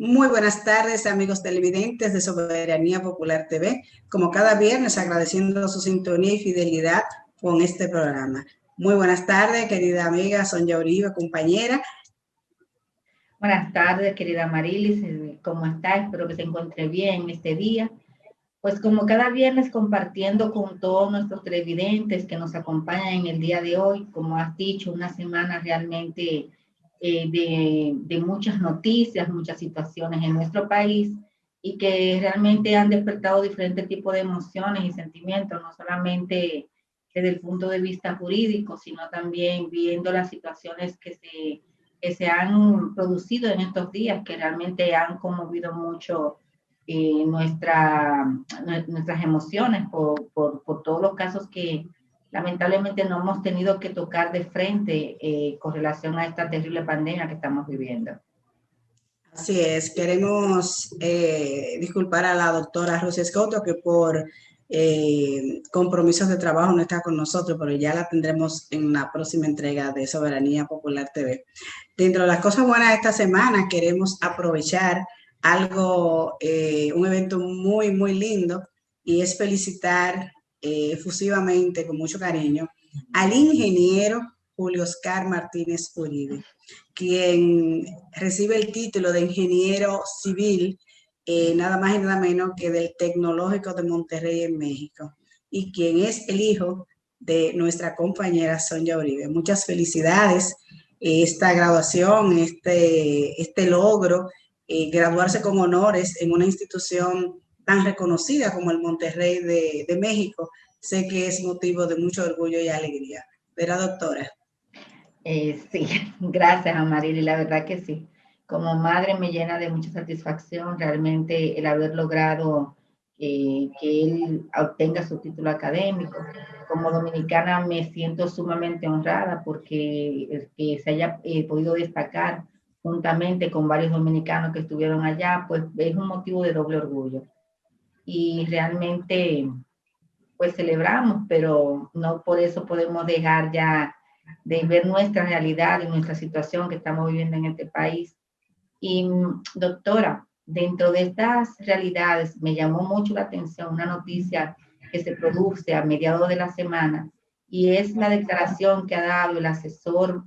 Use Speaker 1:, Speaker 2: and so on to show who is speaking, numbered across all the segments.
Speaker 1: Muy buenas tardes, amigos televidentes de Soberanía Popular TV. Como cada viernes, agradeciendo su sintonía y fidelidad con este programa. Muy buenas tardes, querida amiga Sonia Uribe, compañera.
Speaker 2: Buenas tardes, querida Marilis. ¿Cómo está? Espero que se encuentre bien este día. Pues como cada viernes compartiendo con todos nuestros televidentes que nos acompañan en el día de hoy, como has dicho, una semana realmente de muchas noticias, muchas situaciones en nuestro país y que realmente han despertado diferentes tipos de emociones y sentimientos, no solamente desde el punto de vista jurídico, sino también viendo las situaciones que se han producido en estos días, que realmente han conmovido mucho nuestras emociones por todos los casos que lamentablemente no hemos tenido que tocar de frente con relación a esta terrible pandemia que estamos viviendo.
Speaker 1: Así es, queremos disculpar a la doctora Rosy Escoto que por compromisos de trabajo no está con nosotros, pero ya la tendremos en la próxima entrega de Soberanía Popular TV. Dentro de las cosas buenas de esta semana, queremos aprovechar un evento muy, muy lindo, y es felicitar efusivamente, con mucho cariño, al ingeniero Julio Oscar Martínez Uribe, quien recibe el título de ingeniero civil, nada más y nada menos que del Tecnológico de Monterrey en México, y quien es el hijo de nuestra compañera Sonia Uribe. Muchas felicidades, esta graduación, este logro, graduarse con honores en una institución tan reconocida como el Monterrey de México, sé que es motivo de mucho orgullo y alegría. ¿Verdad, doctora?
Speaker 2: Sí, gracias, Amarili, la verdad que sí. Como madre me llena de mucha satisfacción realmente el haber logrado que él obtenga su título académico. Como dominicana me siento sumamente honrada porque que se haya podido destacar juntamente con varios dominicanos que estuvieron allá, pues es un motivo de doble orgullo. Y realmente, pues celebramos, pero no por eso podemos dejar ya de ver nuestra realidad y nuestra situación que estamos viviendo en este país. Y doctora, dentro de estas realidades me llamó mucho la atención una noticia que se produce a mediados de la semana y es la declaración que ha dado el asesor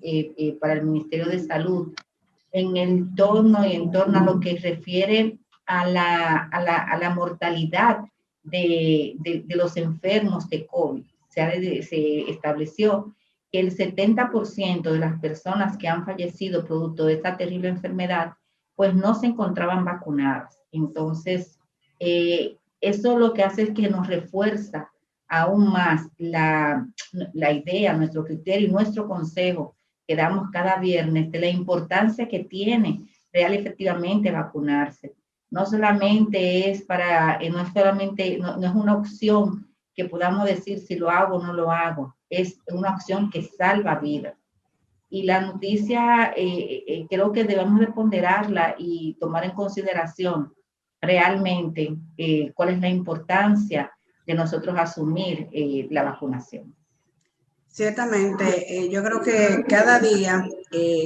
Speaker 2: para el Ministerio de Salud en torno a lo que refiere a la mortalidad de los enfermos de COVID. Se estableció que el 70% de las personas que han fallecido producto de esta terrible enfermedad, pues no se encontraban vacunadas. Entonces, eso lo que hace es que nos refuerza aún más la idea, nuestro criterio y nuestro consejo que damos cada viernes de la importancia que tiene real efectivamente vacunarse. No solamente es no es una opción que podamos decir si lo hago o no lo hago, es una opción que salva vidas. Y la noticia creo que debemos de ponderarla y tomar en consideración realmente cuál es la importancia de nosotros asumir la vacunación.
Speaker 1: Ciertamente, yo creo que cada día,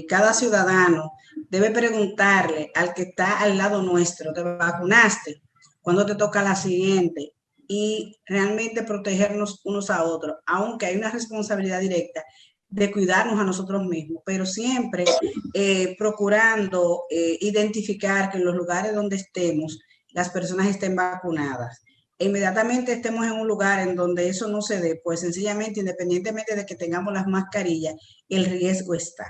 Speaker 1: cada ciudadano debe preguntarle al que está al lado nuestro: ¿te vacunaste? ¿Cuándo te toca la siguiente? Y realmente protegernos unos a otros, aunque hay una responsabilidad directa de cuidarnos a nosotros mismos, pero siempre procurando identificar que en los lugares donde estemos, las personas estén vacunadas. Inmediatamente estemos en un lugar en donde eso no se dé, pues sencillamente, independientemente de que tengamos las mascarillas, el riesgo está.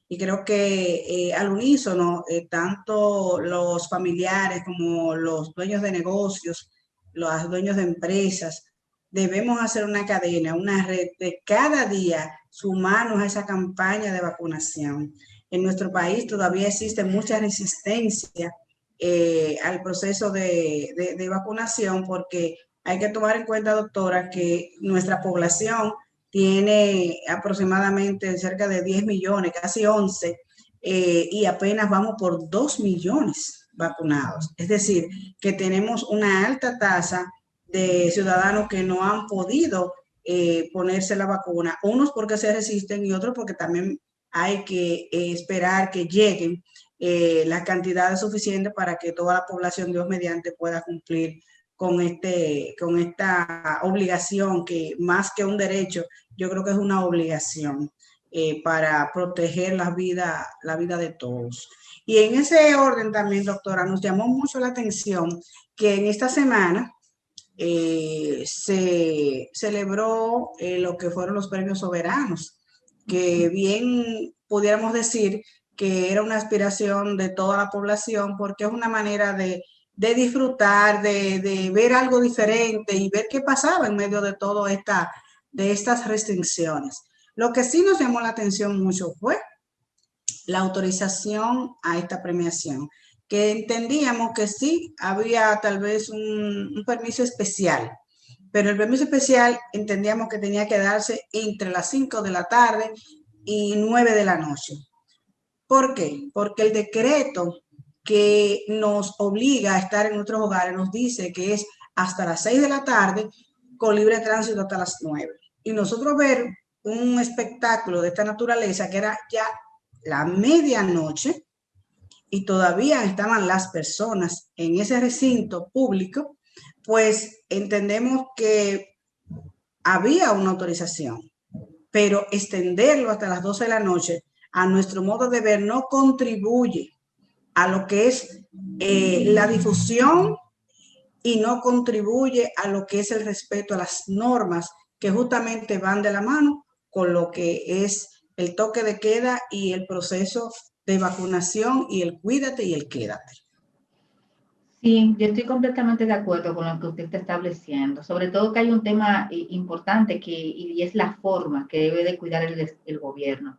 Speaker 1: Y creo que al unísono, tanto los familiares como los dueños de negocios, los dueños de empresas, debemos hacer una cadena, una red de cada día sumarnos a esa campaña de vacunación. En nuestro país todavía existe mucha resistencia al proceso de vacunación, porque hay que tomar en cuenta, doctora, que nuestra población tiene aproximadamente cerca de 10 millones, casi 11, y apenas vamos por 2 millones vacunados. Es decir, que tenemos una alta tasa de ciudadanos que no han podido ponerse la vacuna, unos porque se resisten y otros porque también hay que esperar que lleguen las cantidades suficientes para que toda la población, Dios mediante, pueda cumplir con esta obligación, que más que un derecho, yo creo que es una obligación para proteger la vida de todos. Y en ese orden también, doctora, nos llamó mucho la atención que en esta semana se celebró lo que fueron los premios soberanos, que bien pudiéramos decir que era una aspiración de toda la población, porque es una manera de disfrutar, de ver algo diferente y ver qué pasaba en medio de todo de estas restricciones. Lo que sí nos llamó la atención mucho fue la autorización a esta premiación, que entendíamos que sí había tal vez un permiso especial, pero el permiso especial entendíamos que tenía que darse entre las 5 de la tarde y 9 de la noche. ¿Por qué? Porque el decreto que nos obliga a estar en nuestros hogares nos dice que es hasta las 6 de la tarde con libre tránsito hasta las 9. Y nosotros ver un espectáculo de esta naturaleza, que era ya la medianoche y todavía estaban las personas en ese recinto público, pues entendemos que había una autorización, pero extenderlo hasta las 12 de la noche, a nuestro modo de ver, no contribuye a lo que es la difusión y no contribuye a lo que es el respeto a las normas que justamente van de la mano con lo que es el toque de queda y el proceso de vacunación y el cuídate y el quédate.
Speaker 2: Sí, yo estoy completamente de acuerdo con lo que usted está estableciendo, sobre todo que hay un tema importante y es la forma que debe de cuidar el gobierno.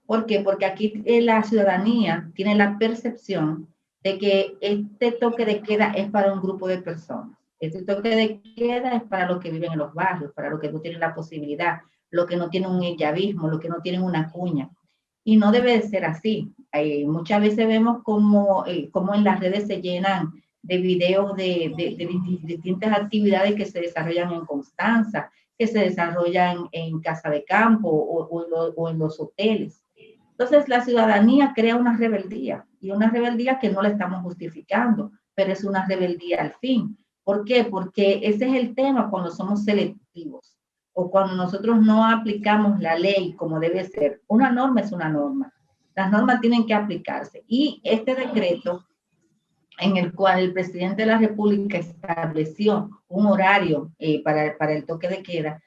Speaker 2: ¿Por qué? Porque aquí la ciudadanía tiene la percepción de que este toque de queda es para un grupo de personas. Este toque de queda es para los que viven en los barrios, para los que no tienen la posibilidad, los que no tienen un ellavismo, los que no tienen una cuña. Y no debe de ser así. Muchas veces vemos como en las redes se llenan de videos de distintas actividades que se desarrollan en Constanza, que se desarrollan en Casa de Campo o en los hoteles. Entonces la ciudadanía crea una rebeldía y una rebeldía que no la estamos justificando, pero es una rebeldía al fin. ¿Por qué? Porque ese es el tema cuando somos selectivos o cuando nosotros no aplicamos la ley como debe ser. Una norma es una norma. Las normas tienen que aplicarse y este decreto en el cual el presidente de la República estableció un horario para el toque de queda,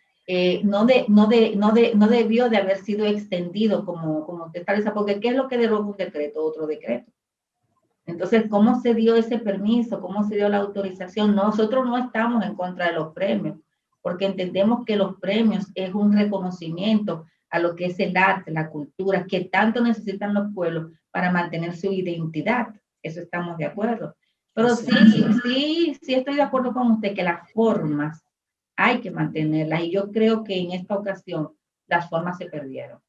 Speaker 2: no debió de haber sido extendido como usted establece, porque ¿qué es lo que deroga un decreto? Otro decreto. Entonces, ¿cómo se dio ese permiso? ¿Cómo se dio la autorización? Nosotros no estamos en contra de los premios, porque entendemos que los premios es un reconocimiento a lo que es el arte, la cultura, que tanto necesitan los pueblos para mantener su identidad. Eso estamos de acuerdo. Pero sí estoy de acuerdo con usted que las formas hay que mantenerlas y yo creo que en esta ocasión las formas se perdieron.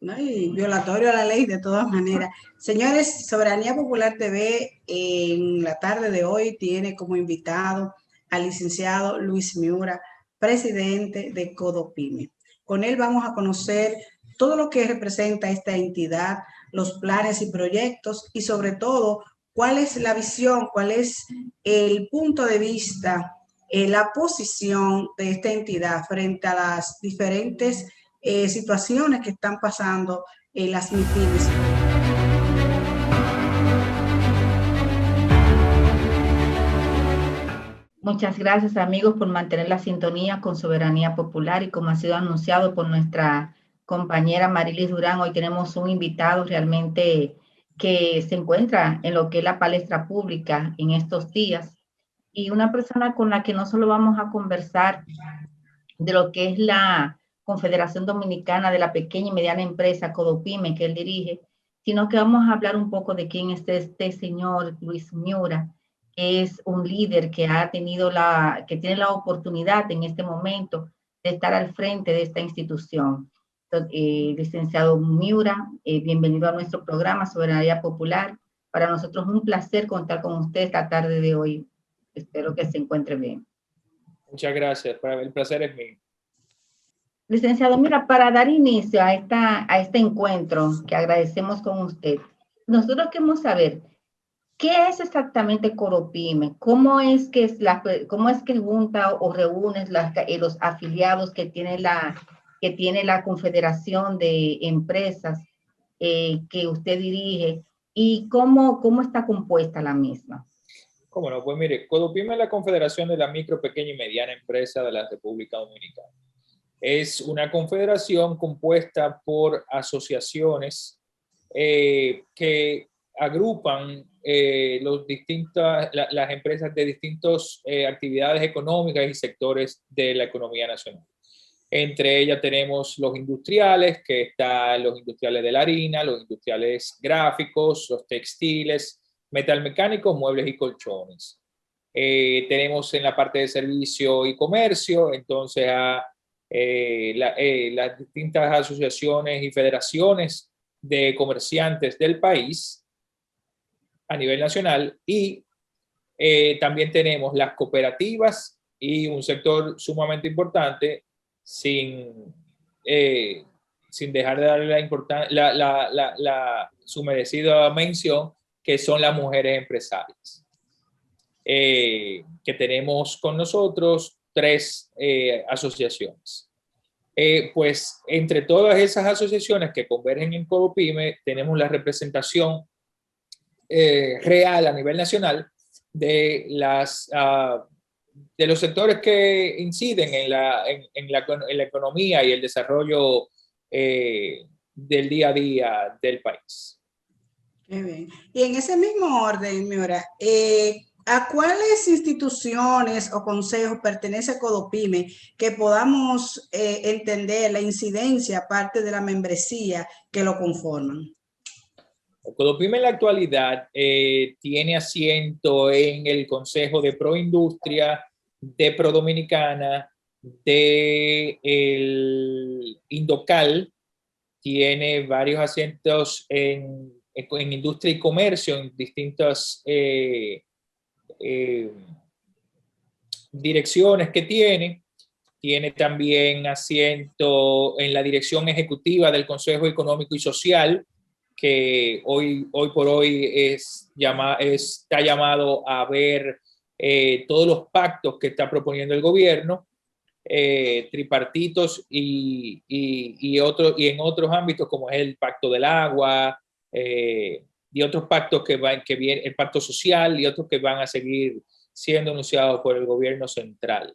Speaker 1: ¿No? Y violatorio a la ley de todas maneras. Señores, Soberanía Popular TV en la tarde de hoy tiene como invitado al licenciado Luis Miura, presidente de Codopime. Con él vamos a conocer todo lo que representa esta entidad, los planes y proyectos y sobre todo cuál es la visión, cuál es el punto de vista, la posición de esta entidad frente a las diferentes situaciones que están pasando en las MIPIMES.
Speaker 2: Muchas gracias, amigos, por mantener la sintonía con Soberanía Popular y como ha sido anunciado por nuestra compañera Marilis Durán, hoy tenemos un invitado realmente que se encuentra en lo que es la palestra pública en estos días y una persona con la que no solo vamos a conversar de lo que es la Confederación Dominicana de la Pequeña y Mediana Empresa, Codopime, que él dirige, sino que vamos a hablar un poco de quién es este señor Luis Miura, que es un líder que que tiene la oportunidad en este momento de estar al frente de esta institución. Licenciado Miura, bienvenido a nuestro programa Soberanía Popular. Para nosotros es un placer contar con usted esta tarde de hoy. Espero que se encuentre bien.
Speaker 3: Muchas gracias, el placer es mío.
Speaker 2: Licenciado, mira, para dar inicio a este encuentro que agradecemos con usted, nosotros queremos saber qué es exactamente Coropyme, cómo es que junta o reúne los afiliados que tiene la Confederación de Empresas que usted dirige y cómo está compuesta la misma.
Speaker 3: ¿Cómo no? Pues mire, Codopyme es la Confederación de la Micro, Pequeña y Mediana Empresa de la República Dominicana. Es una confederación compuesta por asociaciones que agrupan las empresas de distintas actividades económicas y sectores de la economía nacional. Entre ellas tenemos los industriales, que están los industriales de la harina, los industriales gráficos, los textiles, metalmecánicos, muebles y colchones. Tenemos en la parte de servicio y comercio, entonces las distintas asociaciones y federaciones de comerciantes del país a nivel nacional, y también tenemos las cooperativas y un sector sumamente importante sin dejar de darle su merecida mención, que son las mujeres empresarias. Que tenemos con nosotros 3 asociaciones. Pues entre todas esas asociaciones que convergen en Codopyme, tenemos la representación real a nivel nacional de los sectores que inciden en la economía y el desarrollo del día a día del país.
Speaker 1: Qué bien. Y en ese mismo orden, Miora, ¿a cuáles instituciones o consejos pertenece Codopyme que podamos entender la incidencia aparte de la membresía que lo conforman?
Speaker 3: Codopyme en la actualidad tiene asiento en el Consejo de Proindustria, de Prodominicana, de el Indocal, tiene varios asientos en industria y comercio, en distintas direcciones que tiene también asiento en la dirección ejecutiva del Consejo Económico y Social, que hoy por hoy está llamado a ver todos los pactos que está proponiendo el gobierno, tripartitos y en otros ámbitos, como es el Pacto del Agua, y otros pactos que vienen, el Pacto Social, y otros que van a seguir siendo anunciados por el gobierno central.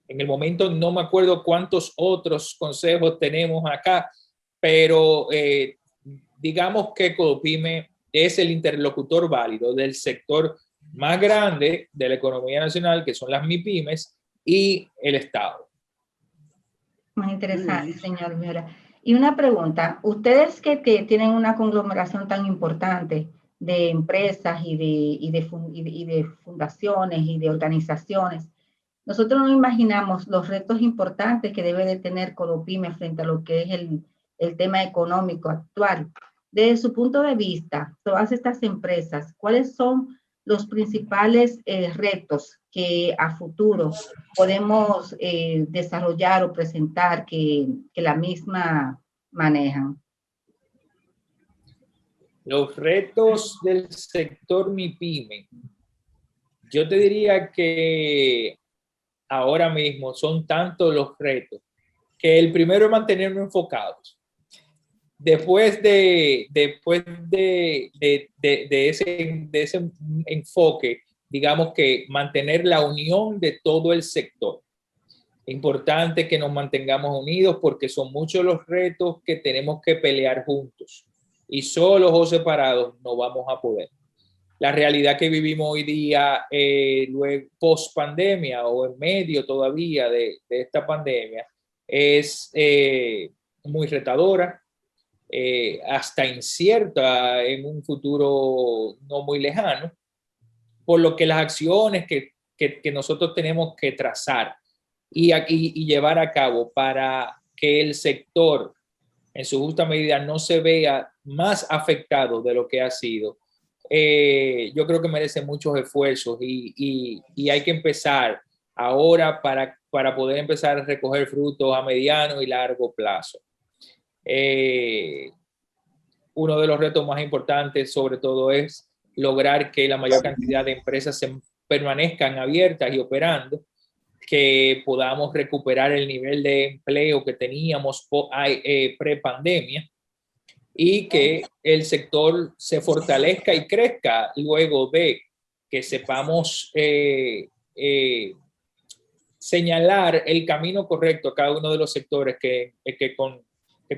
Speaker 3: En el momento no me acuerdo cuántos otros consejos tenemos acá, pero digamos que Codopyme es el interlocutor válido del sector más grande de la economía nacional, que son las MIPYMES, y el Estado.
Speaker 2: Muy interesante, señor Miora. Y una pregunta, ustedes que tienen una conglomeración tan importante de empresas y de fundaciones y de organizaciones, nosotros no imaginamos los retos importantes que debe de tener Codopyme frente a lo que es el tema económico actual. Desde su punto de vista, todas estas empresas, ¿cuáles son los principales retos que a futuro podemos desarrollar o presentar que la misma manejan?
Speaker 3: Los retos del sector MIPYME, yo te diría que ahora mismo son tantos los retos que el primero es mantenernos enfocados. Después de ese enfoque, digamos que mantener la unión de todo el sector. Importante que nos mantengamos unidos porque son muchos los retos que tenemos que pelear juntos, y solos o separados no vamos a poder. La realidad que vivimos hoy día, luego post pandemia o en medio todavía de esta pandemia, es muy retadora, hasta incierta en un futuro no muy lejano, por lo que las acciones que nosotros tenemos que trazar y llevar a cabo para que el sector en su justa medida no se vea más afectado de lo que ha sido, yo creo que merece muchos esfuerzos y hay que empezar ahora para poder empezar a recoger frutos a mediano y largo plazo. Uno de los retos más importantes, sobre todo, es lograr que la mayor cantidad de empresas permanezcan abiertas y operando, que podamos recuperar el nivel de empleo que teníamos pre-pandemia y que el sector se fortalezca y crezca luego de que sepamos señalar el camino correcto a cada uno de los sectores que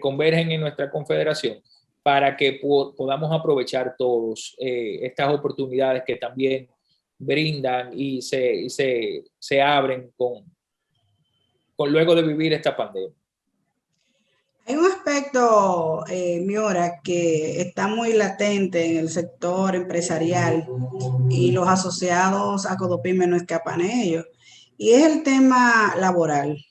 Speaker 3: convergen en nuestra confederación, para que podamos aprovechar todos estas oportunidades que también brindan y se abren con luego de vivir esta pandemia.
Speaker 1: Hay un aspecto, Miora, que está muy latente en el sector empresarial y los asociados a Codopime no escapan a ello, y es el tema laboral.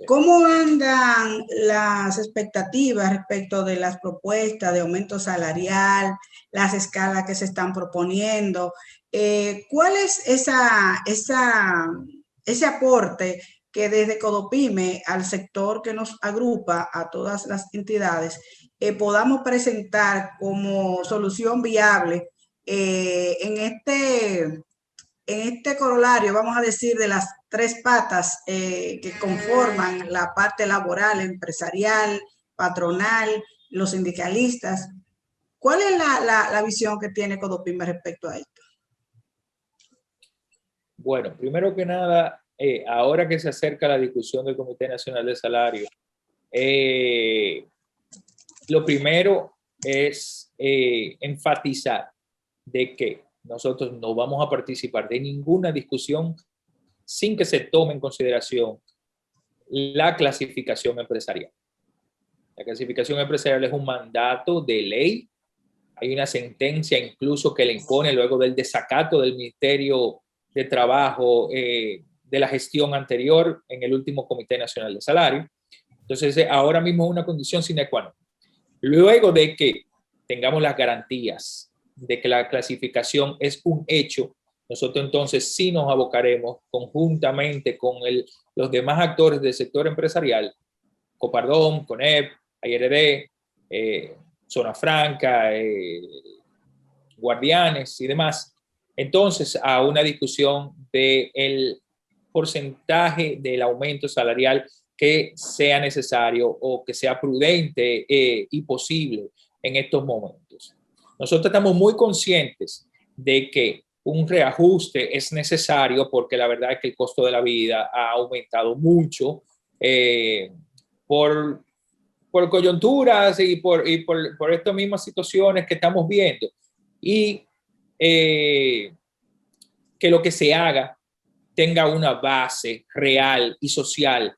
Speaker 1: ¿Cómo andan las expectativas respecto de las propuestas de aumento salarial, las escalas que se están proponiendo? ¿Cuál es ese aporte que desde Codopime al sector que nos agrupa a todas las entidades podamos presentar como solución viable en este corolario, vamos a decir, de las tres patas que conforman la parte laboral, empresarial, patronal, los sindicalistas? ¿Cuál es la visión que tiene Codopime respecto a esto?
Speaker 3: Bueno, primero que nada, ahora que se acerca la discusión del Comité Nacional de Salario, lo primero es enfatizar de que nosotros no vamos a participar de ninguna discusión sin que se tome en consideración la clasificación empresarial. La clasificación empresarial es un mandato de ley. Hay una sentencia incluso que le impone luego del desacato del Ministerio de Trabajo de la gestión anterior en el último Comité Nacional de Salario. Entonces, ahora mismo es una condición sine qua non. Luego de que tengamos las garantías de que la clasificación es un hecho, nosotros entonces sí nos abocaremos conjuntamente con los demás actores del sector empresarial, Copardón, CONEP, ARD, Zona Franca, Guardianes y demás, entonces a una discusión del porcentaje del aumento salarial que sea necesario o que sea prudente y posible en estos momentos. Nosotros estamos muy conscientes de que un reajuste es necesario porque la verdad es que el costo de la vida ha aumentado mucho por coyunturas y por estas mismas situaciones que estamos viendo. Y que lo que se haga tenga una base real y social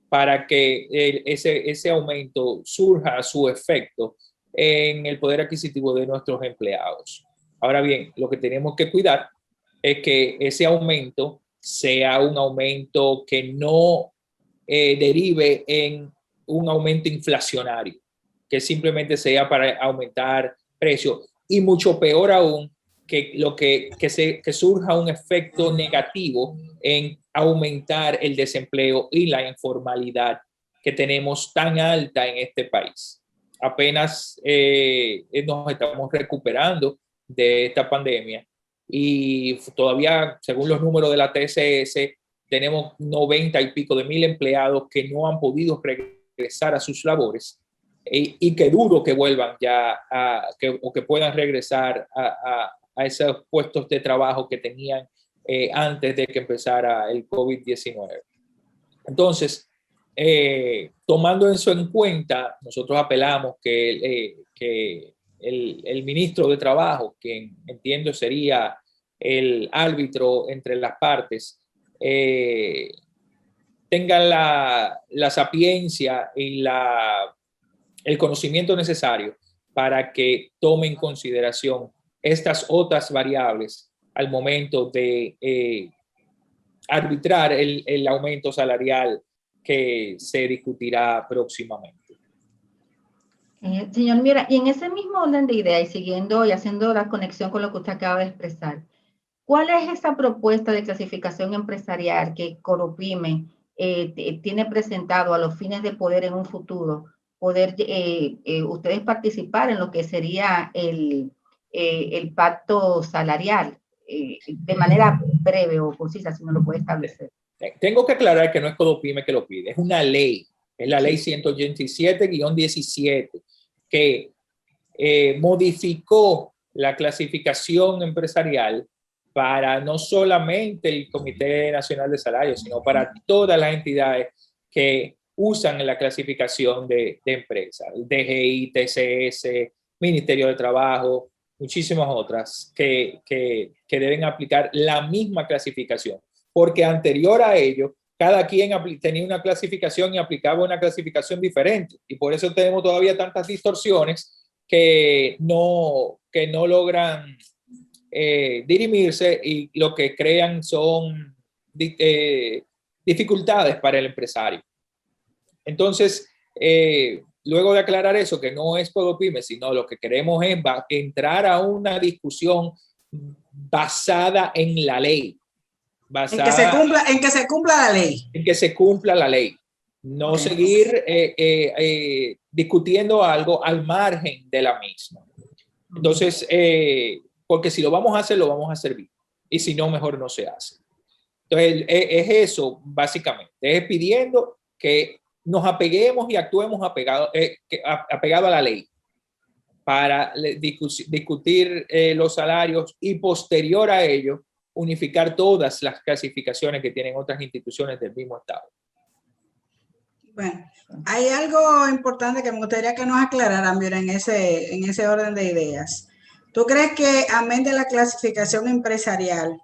Speaker 3: para que ese aumento surja a su efecto en el poder adquisitivo de nuestros empleados. Ahora bien, lo que tenemos que cuidar es que ese aumento sea un aumento que no derive en un aumento inflacionario, que simplemente sea para aumentar precios, y mucho peor aún, que surja un efecto negativo en aumentar el desempleo y la informalidad que tenemos tan alta en este país. Apenas nos estamos recuperando de esta pandemia y todavía, según los números de la TCS, tenemos 90 y pico de mil empleados que no han podido regresar a sus labores y que duro que vuelvan ya o que puedan regresar a esos puestos de trabajo que tenían antes de que empezara el COVID-19. Entonces, tomando eso en cuenta, nosotros apelamos que el ministro de Trabajo, quien entiendo sería el árbitro entre las partes, tenga la sapiencia y el conocimiento necesario para que tome en consideración estas otras variables al momento de arbitrar el aumento salarial que se discutirá próximamente.
Speaker 2: Señor Miora, y en ese mismo orden de ideas y siguiendo y haciendo la conexión con lo que usted acaba de expresar, ¿cuál es esa propuesta de clasificación empresarial que Codopime tiene presentado a los fines de poder en un futuro poder ustedes participar en lo que sería el pacto salarial de manera breve o concisa, si no lo puede establecer.
Speaker 3: Tengo que aclarar que no es Codopime que lo pide, es una ley, es la ley 187-17, que modificó la clasificación empresarial para no solamente el Comité Nacional de Salarios, sino para todas las entidades que usan la clasificación de empresas, el DGI, TCS, Ministerio de Trabajo, muchísimas otras que deben aplicar la misma clasificación, porque anterior a ello, cada quien tenía una clasificación y aplicaba una clasificación diferente, y por eso tenemos todavía tantas distorsiones que no logran dirimirse, y lo que crean son dificultades para el empresario. Entonces, luego de aclarar eso, que no es Codopime, sino lo que queremos es entrar a una discusión basada en la ley.
Speaker 1: En que se cumpla la ley.
Speaker 3: En que se cumpla la ley. No seguir discutiendo algo al margen de la misma. Entonces, porque si lo vamos a hacer, lo vamos a hacer bien. Y si no, mejor no se hace. Entonces, es eso, básicamente. Es pidiendo que nos apeguemos y actuemos apegado a la ley para discutir los salarios, y posterior a ello, unificar todas las clasificaciones que tienen otras instituciones del mismo Estado.
Speaker 1: Bueno, hay algo importante que me gustaría que nos aclararan, mira, en ese orden de ideas. ¿Tú crees que, amén de la clasificación empresarial,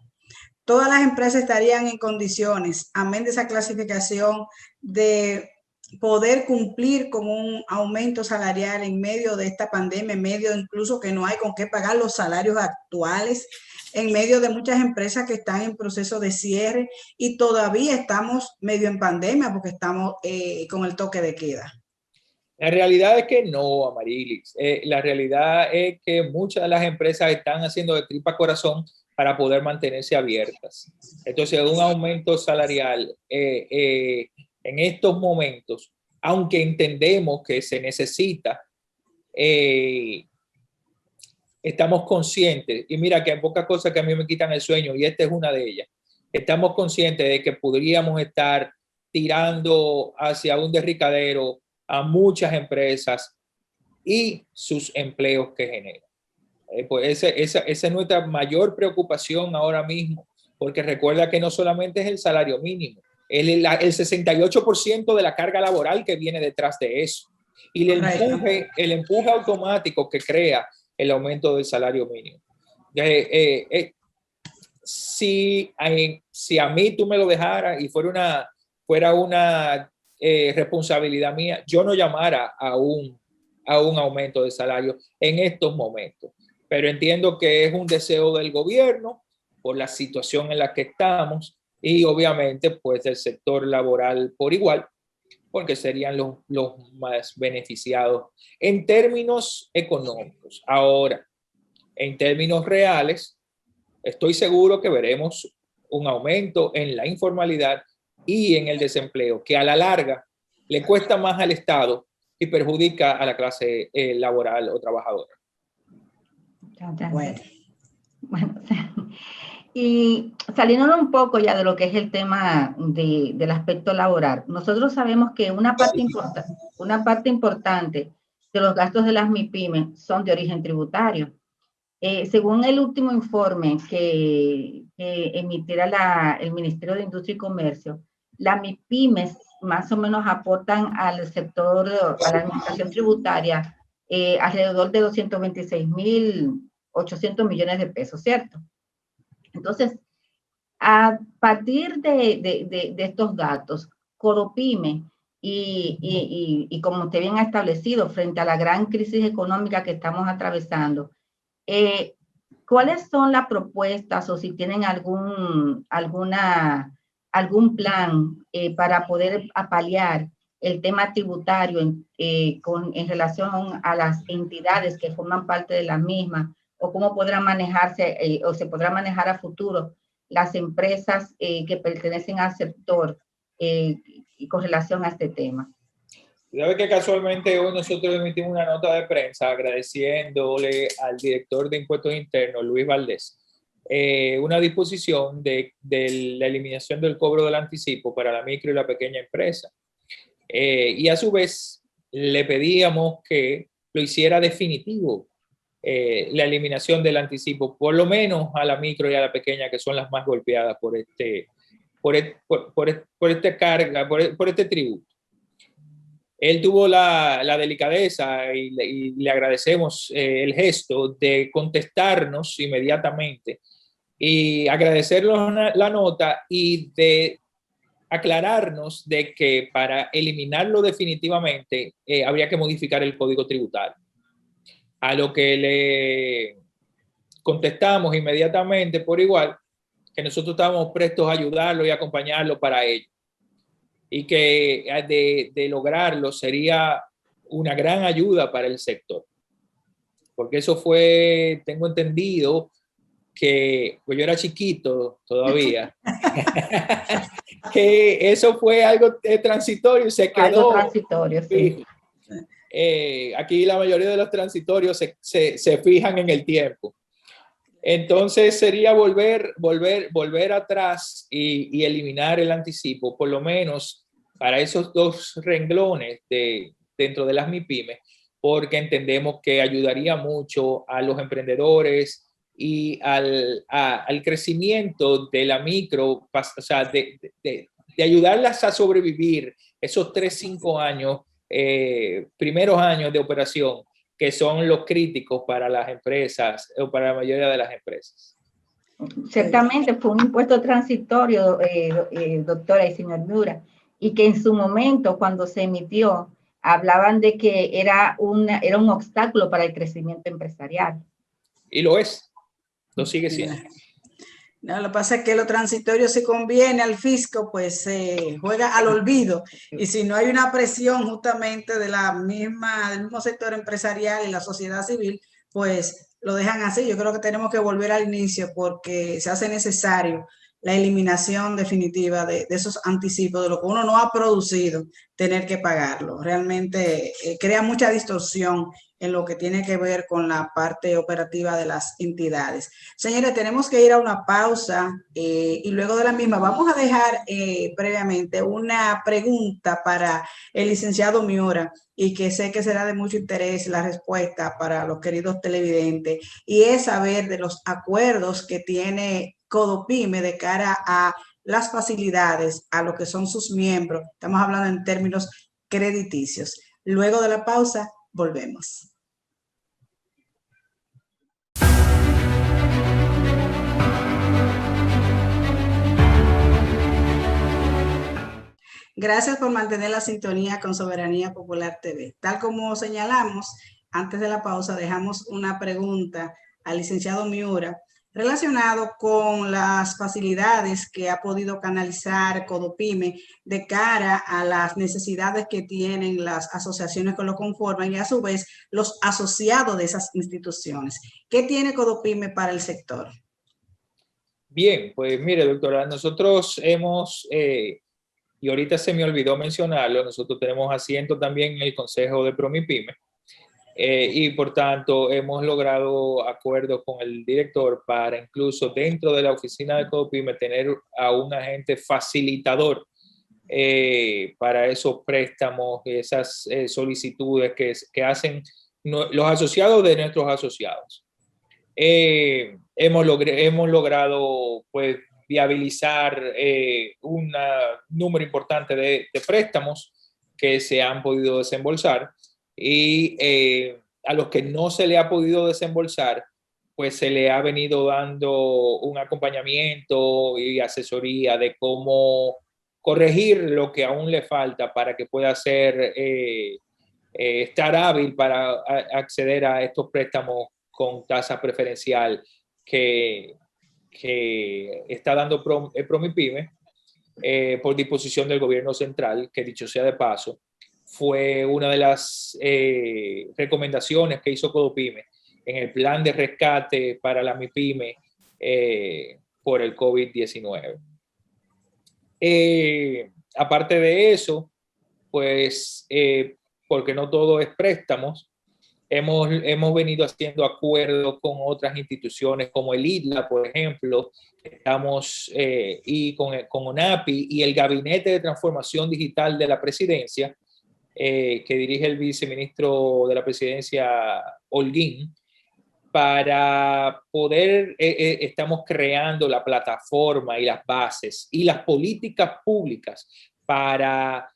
Speaker 1: todas las empresas estarían en condiciones, amén de esa clasificación, de poder cumplir con un aumento salarial en medio de esta pandemia, en medio incluso que no hay con qué pagar los salarios actuales, en medio de muchas empresas que están en proceso de cierre y todavía estamos medio en pandemia porque estamos con el toque de queda?
Speaker 3: La realidad es que no, Amarilis. La realidad es que muchas de las empresas están haciendo de tripa corazón para poder mantenerse abiertas. Entonces, un aumento salarial en estos momentos, aunque entendemos que se necesita, estamos conscientes, y mira que hay pocas cosas que a mí me quitan el sueño, y esta es una de ellas. Estamos conscientes de que podríamos estar tirando hacia un derricadero a muchas empresas y sus empleos que generan. Pues esa es nuestra mayor preocupación ahora mismo, porque recuerda que no solamente es el salario mínimo, el 68% de la carga laboral que viene detrás de eso, y el empuje automático que crea el aumento del salario mínimo. Si a mí tú me lo dejaras y fuera una responsabilidad mía, yo no llamara a un aumento de salario en estos momentos. Pero entiendo que es un deseo del gobierno por la situación en la que estamos, y obviamente pues del sector laboral por igual, porque serían los más beneficiados en términos económicos. Ahora, en términos reales, estoy seguro que veremos un aumento en la informalidad y en el desempleo, que a la larga le cuesta más al Estado y perjudica a la clase laboral o trabajadora.
Speaker 2: Bueno, y saliendo un poco ya de lo que es el tema del aspecto laboral, nosotros sabemos que una parte importante de los gastos de las MIPYMES son de origen tributario. Según el último informe que emitirá el Ministerio de Industria y Comercio, las MIPYMES más o menos aportan al sector, a la administración tributaria, alrededor de 226.800 millones de pesos, ¿cierto? Entonces, a partir de estos datos, Codopime, y como usted bien ha establecido, frente a la gran crisis económica que estamos atravesando, ¿cuáles son las propuestas, o si tienen algún plan para poder paliar el tema tributario en relación a las entidades que forman parte de la misma, o cómo podrán manejarse o se podrá manejar a futuro las empresas que pertenecen al sector y con relación a este tema?
Speaker 3: Sabe que casualmente hoy nosotros emitimos una nota de prensa agradeciéndole al director de Impuestos Internos, Luis Valdés, una disposición de la eliminación del cobro del anticipo para la micro y la pequeña empresa. Y a su vez le pedíamos que lo hiciera definitivo, la eliminación del anticipo, por lo menos a la micro y a la pequeña, que son las más golpeadas por esta carga, por este tributo. Él tuvo la delicadeza y le agradecemos el gesto de contestarnos inmediatamente y agradecernos la nota y de aclararnos de que para eliminarlo definitivamente habría que modificar el código tributario. A lo que le contestamos inmediatamente por igual que nosotros estábamos prestos a ayudarlo y acompañarlo para ello. Y que de lograrlo sería una gran ayuda para el sector. Porque eso fue, tengo entendido, que pues yo era chiquito todavía, que eso fue algo transitorio y se quedó.
Speaker 2: Algo transitorio, sí.
Speaker 3: Aquí la mayoría de los transitorios se fijan en el tiempo. Entonces sería volver atrás y eliminar el anticipo, por lo menos para esos dos renglones dentro de las MIPYME, porque entendemos que ayudaría mucho a los emprendedores y al crecimiento de la micro, o sea, de ayudarlas a sobrevivir esos 3-5 años, primeros años de operación, que son los críticos para las empresas o para la mayoría de las empresas.
Speaker 2: Ciertamente fue un impuesto transitorio, doctora y señor Miura, y que en su momento, cuando se emitió, hablaban de que era un obstáculo para el crecimiento empresarial.
Speaker 3: Y lo es, lo sigue siendo.
Speaker 1: No, lo que pasa es que lo transitorio, si conviene al fisco, pues juega al olvido. Y si no hay una presión justamente del mismo sector empresarial y la sociedad civil, pues lo dejan así. Yo creo que tenemos que volver al inicio porque se hace necesario la eliminación definitiva de esos anticipos, de lo que uno no ha producido, tener que pagarlo. Realmente crea mucha distorsión en lo que tiene que ver con la parte operativa de las entidades. Señores, tenemos que ir a una pausa y luego de la misma vamos a dejar previamente una pregunta para el licenciado Miura y que sé que será de mucho interés la respuesta para los queridos televidentes, y es saber de los acuerdos que tiene Codopime de cara a las facilidades, a lo que son sus miembros. Estamos hablando en términos crediticios. Luego de la pausa, volvemos. Gracias por mantener la sintonía con Soberanía Popular TV. Tal como señalamos, antes de la pausa dejamos una pregunta al licenciado Miura relacionado con las facilidades que ha podido canalizar Codopime de cara a las necesidades que tienen las asociaciones que lo conforman y a su vez los asociados de esas instituciones. ¿Qué tiene Codopime para el sector?
Speaker 3: Bien, pues mire, doctora, nosotros hemos... y ahorita se me olvidó mencionarlo, nosotros tenemos asiento también en el Consejo de Promipyme y por tanto hemos logrado acuerdos con el director para incluso dentro de la oficina de Codopime tener a un agente facilitador para esos préstamos y esas solicitudes que hacen los asociados de nuestros asociados. Hemos logrado pues viabilizar un número importante de préstamos que se han podido desembolsar y a los que no se le ha podido desembolsar, pues se le ha venido dando un acompañamiento y asesoría de cómo corregir lo que aún le falta para que pueda ser, estar hábil para acceder a estos préstamos con tasa preferencial que está dando Promipyme por disposición del gobierno central, que dicho sea de paso, fue una de las recomendaciones que hizo Codopime en el plan de rescate para la MIPYME por el COVID-19. Aparte de eso, pues porque no todo es préstamos. Hemos venido haciendo acuerdos con otras instituciones como el IDLA, por ejemplo, estamos y con ONAPI y el Gabinete de Transformación Digital de la Presidencia, que dirige el viceministro de la Presidencia, Holguín, para poder, estamos creando la plataforma y las bases y las políticas públicas para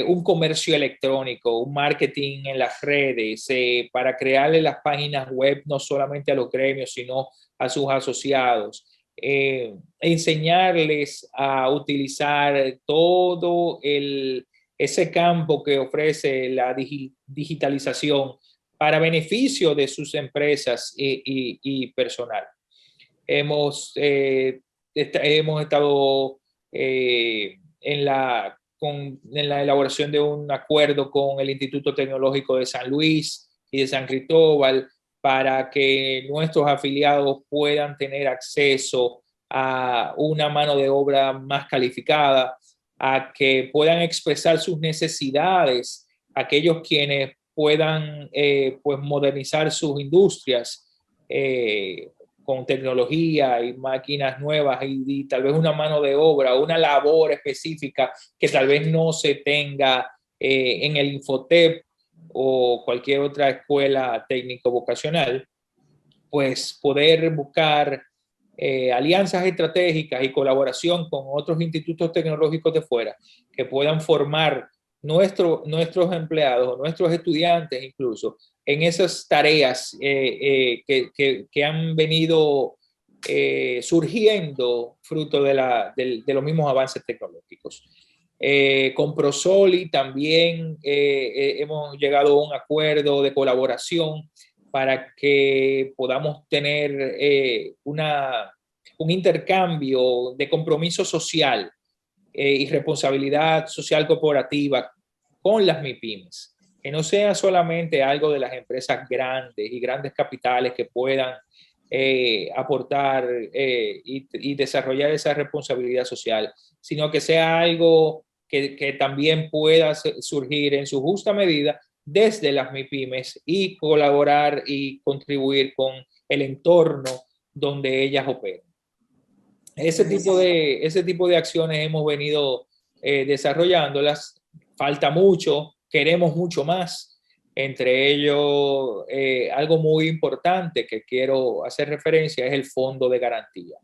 Speaker 3: un comercio electrónico, un marketing en las redes, para crearle las páginas web no solamente a los gremios, sino a sus asociados. Enseñarles a utilizar todo ese campo que ofrece la digitalización para beneficio de sus empresas y personal. Hemos estado en la elaboración de un acuerdo con el Instituto Tecnológico de San Luis y de San Cristóbal para que nuestros afiliados puedan tener acceso a una mano de obra más calificada, a que puedan expresar sus necesidades, aquellos quienes puedan pues modernizar sus industrias con tecnología y máquinas nuevas y tal vez una mano de obra, una labor específica que tal vez no se tenga en el Infotep o cualquier otra escuela técnico-vocacional, pues poder buscar alianzas estratégicas y colaboración con otros institutos tecnológicos de fuera que puedan formar nuestros empleados, nuestros estudiantes incluso, en esas tareas que han venido surgiendo fruto de los mismos avances tecnológicos. Con Prosoli también hemos llegado a un acuerdo de colaboración para que podamos tener un intercambio de compromiso social y responsabilidad social corporativa con las MIPYMES, que no sea solamente algo de las empresas grandes y grandes capitales que puedan aportar y desarrollar esa responsabilidad social, sino que sea algo que también pueda surgir en su justa medida desde las MIPYMES y colaborar y contribuir con el entorno donde ellas operan. Ese tipo de acciones hemos venido desarrollándolas. Falta mucho, queremos mucho más. Entre ellos, algo muy importante que quiero hacer referencia es el fondo de garantía.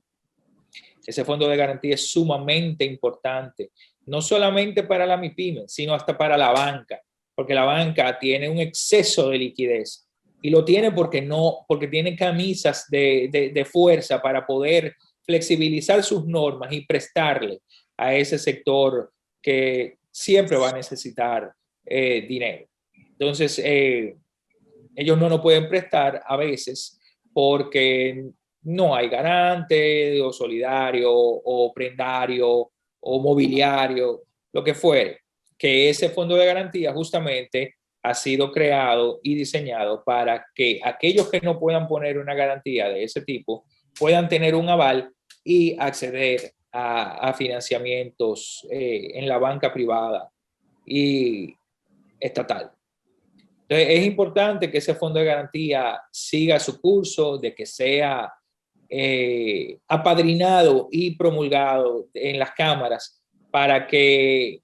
Speaker 3: Ese fondo de garantía es sumamente importante, no solamente para la MIPYME, sino hasta para la banca, porque la banca tiene un exceso de liquidez y lo tiene porque tiene camisas de fuerza para poder flexibilizar sus normas y prestarle a ese sector que siempre va a necesitar dinero. Entonces, ellos no nos pueden prestar a veces porque no hay garante o solidario o prendario o mobiliario, lo que fuere, que ese fondo de garantía justamente ha sido creado y diseñado para que aquellos que no puedan poner una garantía de ese tipo puedan tener un aval y acceder a financiamientos en la banca privada y estatal. Entonces, es importante que ese fondo de garantía siga su curso, de que sea apadrinado y promulgado en las cámaras para que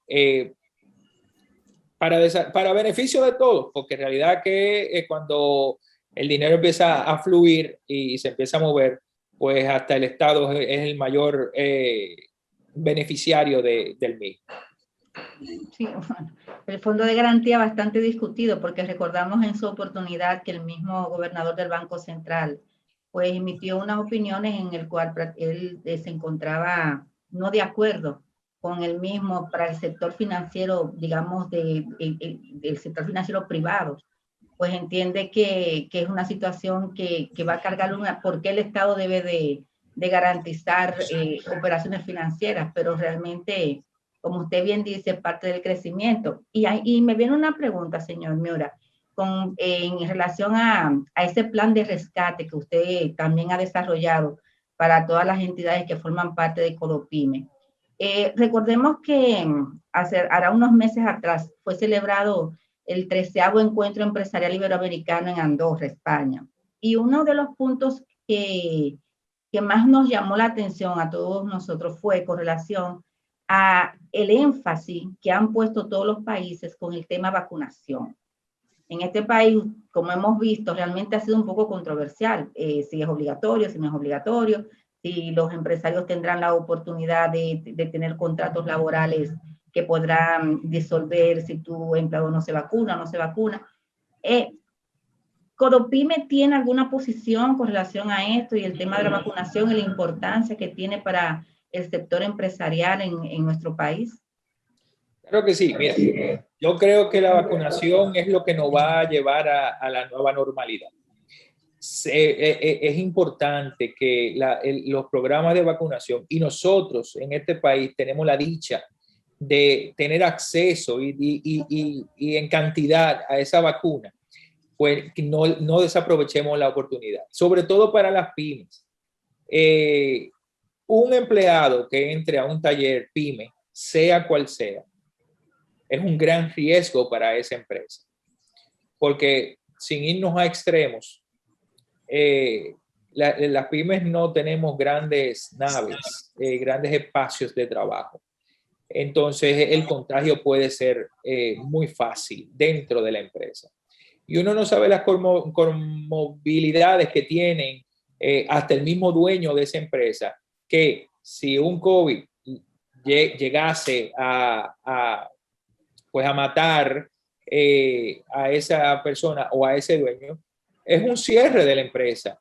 Speaker 3: para beneficio de todos, porque en realidad que cuando el dinero empieza a fluir y se empieza a mover, pues hasta el Estado es el mayor beneficiario del mismo.
Speaker 2: Sí, bueno, el fondo de garantía bastante discutido porque recordamos en su oportunidad que el mismo gobernador del Banco Central pues emitió unas opiniones en el cual él se encontraba no de acuerdo con el mismo para el sector financiero, digamos, del sector financiero privado, pues entiende que es una situación que va a cargar porque el Estado debe de garantizar operaciones financieras, pero realmente, como usted bien dice, parte del crecimiento. Y me viene una pregunta, señor Miura, en relación a ese plan de rescate que usted también ha desarrollado para todas las entidades que forman parte de Codopime. Recordemos que hará unos meses atrás fue celebrado el 13º Encuentro Empresarial Iberoamericano en Andorra, España. Y uno de los puntos que más nos llamó la atención a todos nosotros fue con relación a el énfasis que han puesto todos los países con el tema vacunación. En este país, como hemos visto, realmente ha sido un poco controversial, si es obligatorio, si no es obligatorio, si los empresarios tendrán la oportunidad de tener contratos laborales que podrán disolver si tu empleado no se vacuna o no se vacuna. ¿Codopime tiene alguna posición con relación a esto y el tema de la vacunación y la importancia que tiene para el sector empresarial en nuestro país?
Speaker 3: Claro que sí. Mira, yo creo que la vacunación es lo que nos va a llevar a la nueva normalidad. Es importante que los programas de vacunación, y nosotros en este país tenemos la dicha de tener acceso y en cantidad a esa vacuna, pues no desaprovechemos la oportunidad, sobre todo para las pymes. Un empleado que entre a un taller pyme, sea cual sea, es un gran riesgo para esa empresa, porque sin irnos a extremos, las pymes no tenemos grandes naves, grandes espacios de trabajo. Entonces el contagio puede ser muy fácil dentro de la empresa. Y uno no sabe las comorbilidades que tienen hasta el mismo dueño de esa empresa, que si un COVID llegase pues a matar a esa persona o a ese dueño, es un cierre de la empresa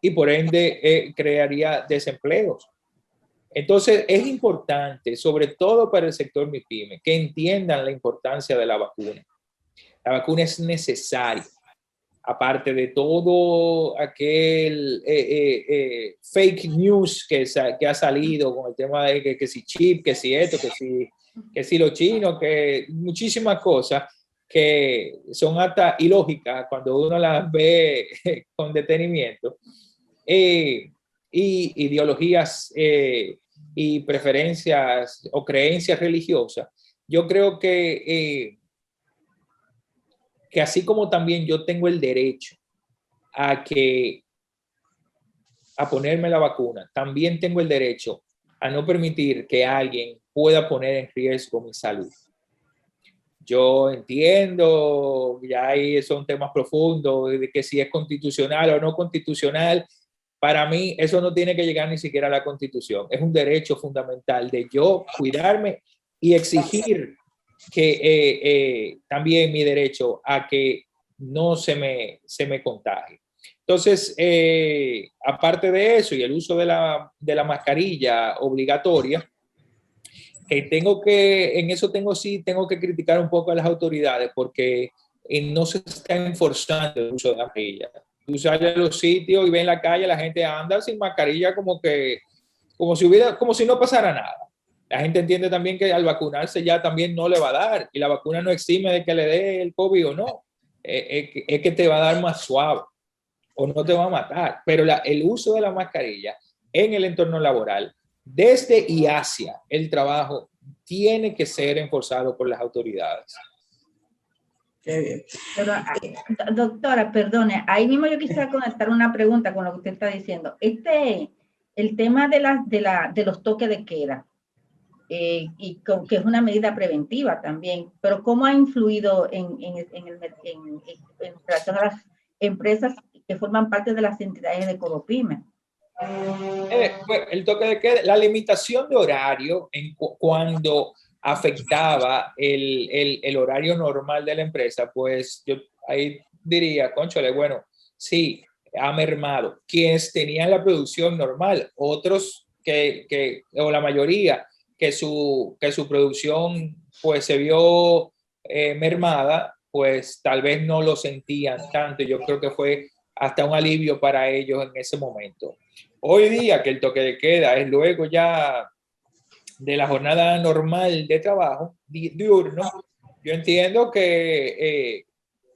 Speaker 3: y por ende crearía desempleos. Entonces es importante, sobre todo para el sector MIPYME, que entiendan la importancia de la vacuna. La vacuna es necesaria, aparte de todo aquel fake news que ha salido con el tema de que si chip, que si esto, que si los chinos, que muchísimas cosas que son hasta ilógicas cuando uno las ve con detenimiento, y ideologías y preferencias o creencias religiosas. Yo creo que así como también yo tengo el derecho a ponerme la vacuna, también tengo el derecho a no permitir que alguien pueda poner en riesgo mi salud. Yo entiendo, ya ahí son temas profundos, de que si es constitucional o no constitucional. Para mí eso no tiene que llegar ni siquiera a la Constitución. Es un derecho fundamental de yo cuidarme y exigir que también mi derecho a que no se me contagie. Entonces, aparte de eso y el uso de la mascarilla obligatoria, en eso tengo que criticar un poco a las autoridades porque no se está enforzando el uso de la mascarilla. Tú sales a los sitios y ves en la calle la gente anda sin mascarilla como si no pasara nada. La gente entiende también que al vacunarse ya también no le va a dar y la vacuna no exime de que le dé el COVID o no. Es que te va a dar más suave o no te va a matar. Pero el uso de la mascarilla en el entorno laboral, desde y hacia el trabajo, tiene que ser enforzado por las autoridades.
Speaker 1: Qué bien.
Speaker 2: Pero, doctora, perdone, ahí mismo yo quisiera conectar una pregunta con lo que usted está diciendo. El tema de los toques de queda, y que es una medida preventiva también, pero ¿cómo ha influido en relación a las empresas que forman parte de las entidades de Codopime?
Speaker 3: Bueno, el toque de queda, la limitación de horario cuando afectaba el horario normal de la empresa, pues yo ahí diría, cónchale, bueno, sí, ha mermado. Quienes tenían la producción normal, otros o la mayoría, que su producción pues se vio mermada, pues tal vez no lo sentían tanto. Yo creo que fue hasta un alivio para ellos en ese momento. Hoy día que el toque de queda es luego ya de la jornada normal de trabajo diurno, yo entiendo que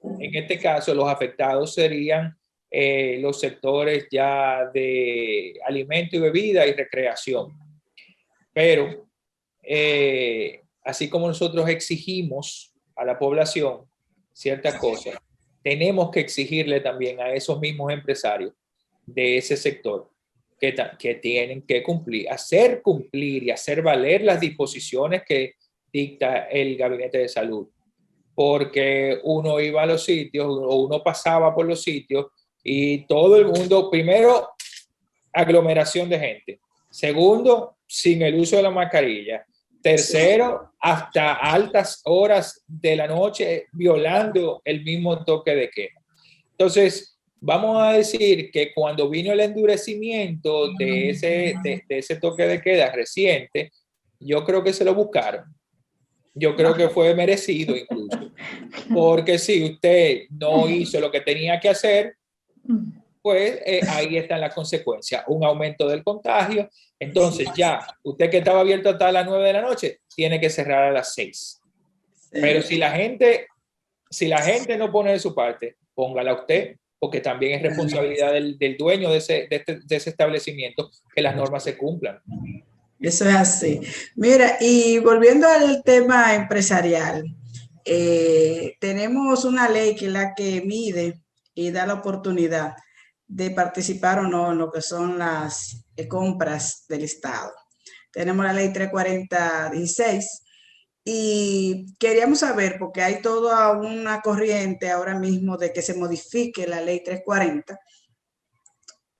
Speaker 3: en este caso los afectados serían los sectores ya de alimento y bebida y recreación. Pero así como nosotros exigimos a la población ciertas cosas, tenemos que exigirle también a esos mismos empresarios de ese sector que tienen que hacer cumplir y hacer valer las disposiciones que dicta el Gabinete de Salud. Porque uno iba a los sitios o uno pasaba por los sitios y todo el mundo, primero, aglomeración de gente. Segundo, sin el uso de la mascarilla. Tercero, hasta altas horas de la noche violando el mismo toque de queda. Entonces, vamos a decir que cuando vino el endurecimiento de ese toque de queda reciente, yo creo que se lo buscaron. Yo creo que fue merecido incluso. Porque si usted no hizo lo que tenía que hacer, pues ahí están las consecuencias. Un aumento del contagio. Entonces ya, usted que estaba abierto hasta las 9 de la noche, tiene que cerrar a las 6. Pero si la gente no pone de su parte, póngala usted, porque también es responsabilidad del dueño de ese establecimiento que las normas se cumplan.
Speaker 1: Eso es así. Mira, y volviendo al tema empresarial, tenemos una ley que es la que mide y da la oportunidad de participar o no en lo que son las compras del Estado. Tenemos la ley 340-16 y queríamos saber, porque hay toda una corriente ahora mismo de que se modifique la ley 340,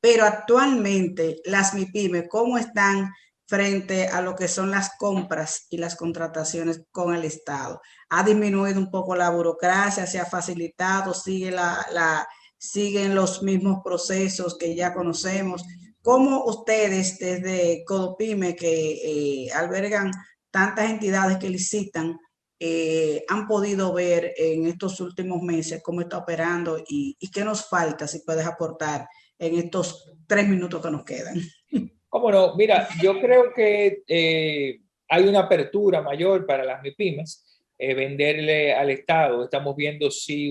Speaker 1: pero actualmente las MIPYME, ¿cómo están frente a lo que son las compras y las contrataciones con el Estado? ¿Ha disminuido un poco la burocracia? ¿Se ha facilitado? ¿Siguen los mismos procesos que ya conocemos? ¿Cómo ustedes desde Codopyme, que albergan tantas entidades que licitan, han podido ver en estos últimos meses cómo está operando y qué nos falta, si puedes aportar en estos 3 minutos que nos quedan?
Speaker 3: ¿Cómo no? Mira, yo creo que hay una apertura mayor para las MIPYMES, venderle al Estado. Estamos viendo sí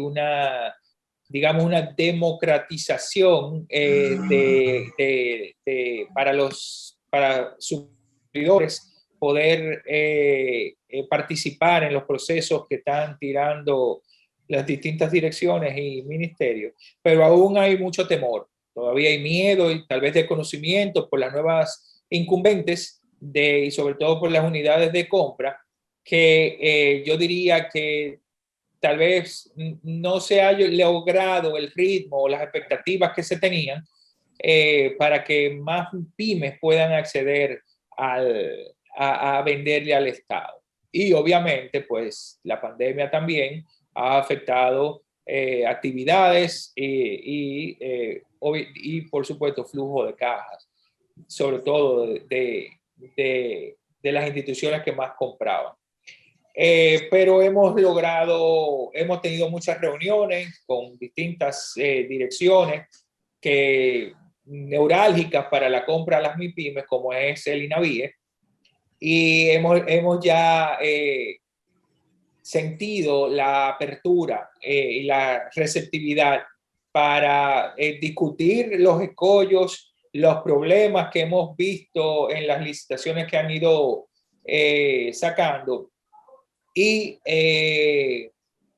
Speaker 3: digamos, una democratización para suplidores poder participar en los procesos que están tirando las distintas direcciones y ministerios, pero aún hay mucho temor. Todavía hay miedo y tal vez desconocimiento por las nuevas incumbentes y sobre todo por las unidades de compra, que yo diría que tal vez no se haya logrado el ritmo o las expectativas que se tenían para que más pymes puedan acceder a venderle al Estado. Y obviamente, pues la pandemia también ha afectado actividades y por supuesto flujo de cajas, sobre todo de las instituciones que más compraban. Pero hemos tenido muchas reuniones con distintas direcciones neurálgicas para la compra a las MIPYMES, como es el INAVIE, y hemos ya sentido la apertura y la receptividad para discutir los escollos, los problemas que hemos visto en las licitaciones que han ido sacando y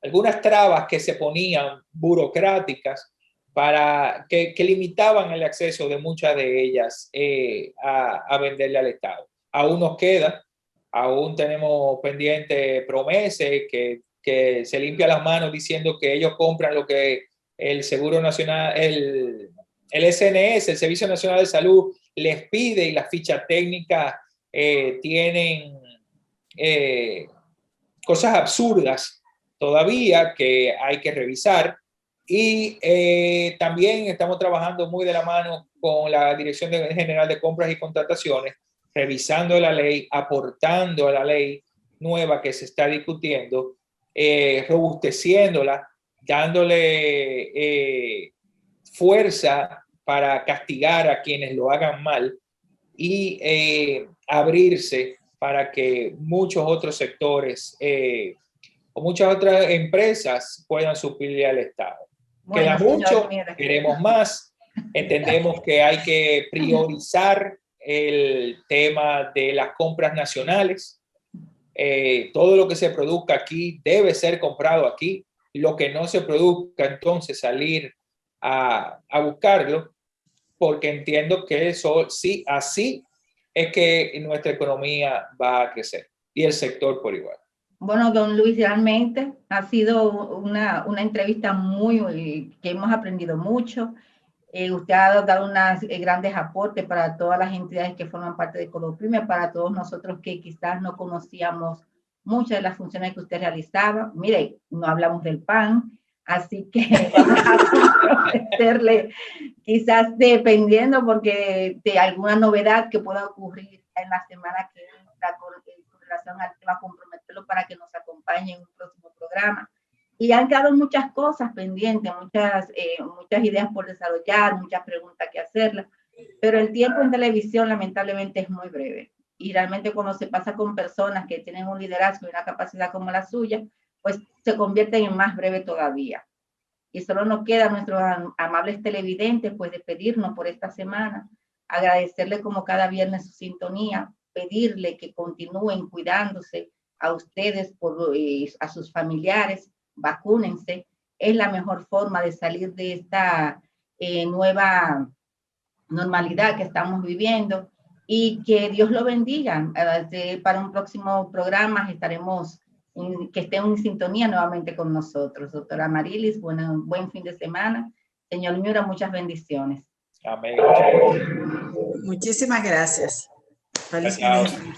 Speaker 3: algunas trabas que se ponían burocráticas que limitaban el acceso de muchas de ellas a venderle al Estado. Aún nos queda, aún tenemos pendiente promesas que se limpia las manos diciendo que ellos compran lo que el Seguro Nacional, el SNS, el Servicio Nacional de Salud, les pide, y las fichas técnicas tienen cosas absurdas todavía que hay que revisar. Y también estamos trabajando muy de la mano con la Dirección General de Compras y Contrataciones, revisando la ley, aportando a la ley nueva que se está discutiendo, robusteciéndola, dándole fuerza para castigar a quienes lo hagan mal y abrirse para que muchos otros sectores o muchas otras empresas puedan suplirle al Estado. Bueno, queda mucho, queremos más, entendemos que hay que priorizar el tema de las compras nacionales. Todo lo que se produzca aquí debe ser comprado aquí. lo que no se produzca, entonces salir a buscarlo, porque entiendo que eso sí, así es que nuestra economía va a crecer y el sector por igual.
Speaker 2: Bueno, don Luis, realmente ha sido una entrevista que hemos aprendido mucho. Usted ha dado unos grandes aportes para todas las entidades que forman parte de Colopyme, para todos nosotros que quizás no conocíamos muchas de las funciones que usted realizaba. Mire, no hablamos del PAN, así que vamos a comprometerle, quizás dependiendo porque de alguna novedad que pueda ocurrir en la semana que entra con relación al tema, comprometerlo para que nos acompañe en un próximo programa. Y han quedado muchas cosas pendientes, muchas ideas por desarrollar, muchas preguntas que hacerle, pero el tiempo en televisión lamentablemente es muy breve. Y realmente cuando se pasa con personas que tienen un liderazgo y una capacidad como la suya, pues se convierten en más breve todavía. Y solo nos queda a nuestros amables televidentes, pues despedirnos por esta semana, agradecerle como cada viernes su sintonía, pedirle que continúen cuidándose a ustedes, a sus familiares, vacúnense, es la mejor forma de salir de esta nueva normalidad que estamos viviendo, y que Dios lo bendiga. Para un próximo programa estaremos, que estén en sintonía nuevamente con nosotros. Doctora Amarilis, buen fin de semana. Señor Miura, muchas bendiciones.
Speaker 3: Amén.
Speaker 1: Muchísimas gracias. Feliz
Speaker 3: Chao.
Speaker 1: fin de semana.